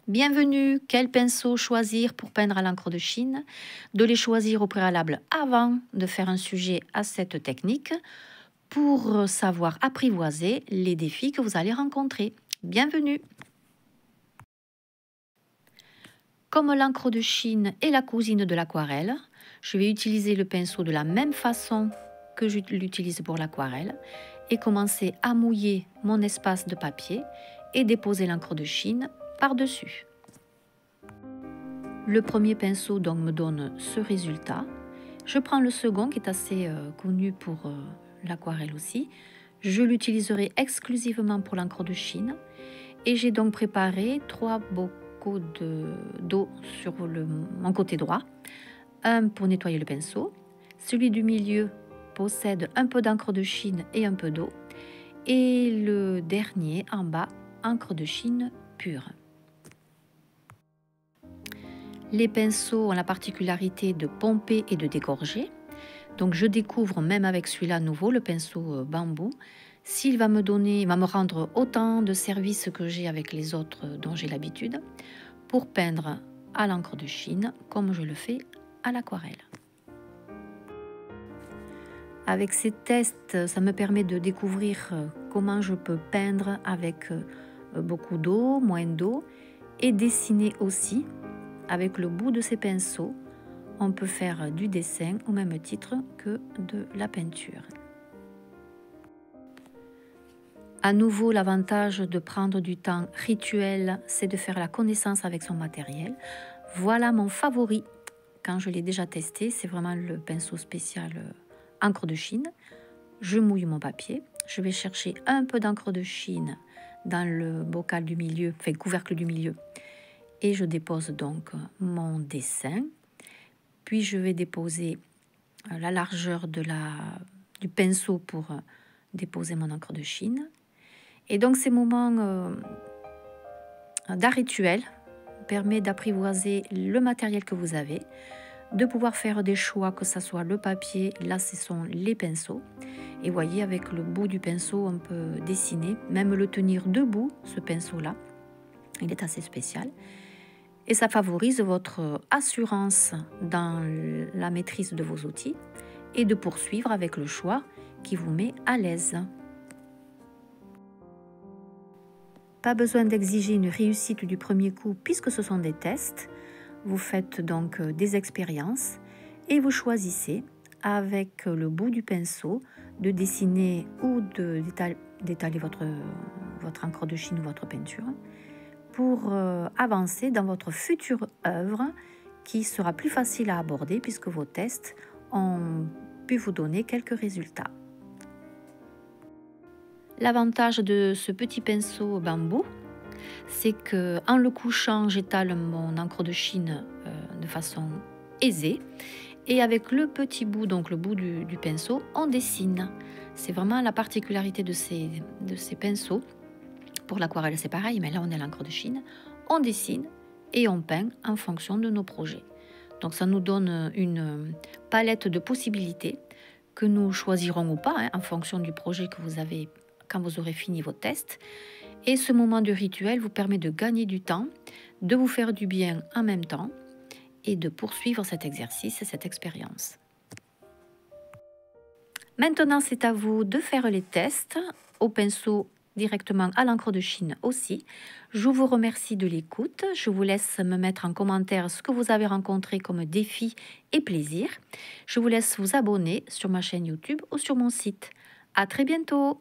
Bienvenue, quel pinceau choisir pour peindre à l'encre de Chine? De les choisir au préalable avant de faire un sujet à cette technique pour savoir apprivoiser les défis que vous allez rencontrer. Bienvenue! Comme l'encre de Chine est la cousine de l'aquarelle, je vais utiliser le pinceau de la même façon que je l'utilise pour l'aquarelle et commencer à mouiller mon espace de papier et déposer l'encre de Chine par-dessus. Le premier pinceau donc me donne ce résultat. Je prends le second qui est assez connu pour l'aquarelle aussi. Je l'utiliserai exclusivement pour l'encre de Chine et j'ai donc préparé 3 bocaux d'eau sur mon côté droit. Un pour nettoyer le pinceau. Celui du milieu possède un peu d'encre de Chine et un peu d'eau. Et le dernier en bas, encre de Chine pure. Les pinceaux ont la particularité de pomper et de dégorger. Donc je découvre même avec celui-là nouveau, le pinceau bambou, s'il va me rendre autant de services que j'ai avec les autres dont j'ai l'habitude pour peindre à l'encre de Chine comme je le fais à l'aquarelle. Avec ces tests, ça me permet de découvrir comment je peux peindre avec beaucoup d'eau, moins d'eau et dessiner aussi. Avec le bout de ces pinceaux, on peut faire du dessin au même titre que de la peinture. À nouveau, l'avantage de prendre du temps rituel, c'est de faire la connaissance avec son matériel. Voilà mon favori. Quand je l'ai déjà testé, c'est vraiment le pinceau spécial encre de Chine. Je mouille mon papier. Je vais chercher un peu d'encre de Chine dans le bocal du milieu, enfin couvercle du milieu. Et je dépose donc mon dessin. Puis je vais déposer la largeur du pinceau pour déposer mon encre de Chine. Et donc ces moments d'un rituel permettent d'apprivoiser le matériel que vous avez, de pouvoir faire des choix, que ce soit le papier, là ce sont les pinceaux. Et voyez, avec le bout du pinceau, on peut dessiner, même le tenir debout, ce pinceau-là. Il est assez spécial. Et ça favorise votre assurance dans la maîtrise de vos outils et de poursuivre avec le choix qui vous met à l'aise. Pas besoin d'exiger une réussite du premier coup puisque ce sont des tests. Vous faites donc des expériences et vous choisissez avec le bout du pinceau de dessiner ou d'étaler votre encre de Chine ou votre peinture pour avancer dans votre future œuvre qui sera plus facile à aborder puisque vos tests ont pu vous donner quelques résultats. L'avantage de ce petit pinceau bambou, c'est qu'en le couchant, j'étale mon encre de Chine de façon aisée. Et avec le petit bout, donc le bout du pinceau, on dessine. C'est vraiment la particularité de ces pinceaux. Pour l'aquarelle, c'est pareil, mais là, on est à l'encre de Chine. On dessine et on peint en fonction de nos projets. Donc, ça nous donne une palette de possibilités que nous choisirons ou pas, en fonction du projet que vous avez quand vous aurez fini vos tests. Et ce moment de rituel vous permet de gagner du temps, de vous faire du bien en même temps et de poursuivre cet exercice et cette expérience. Maintenant, c'est à vous de faire les tests au pinceau directement à l'encre de Chine aussi. Je vous remercie de l'écoute. Je vous laisse me mettre en commentaire ce que vous avez rencontré comme défi et plaisir. Je vous laisse vous abonner sur ma chaîne YouTube ou sur mon site. À très bientôt!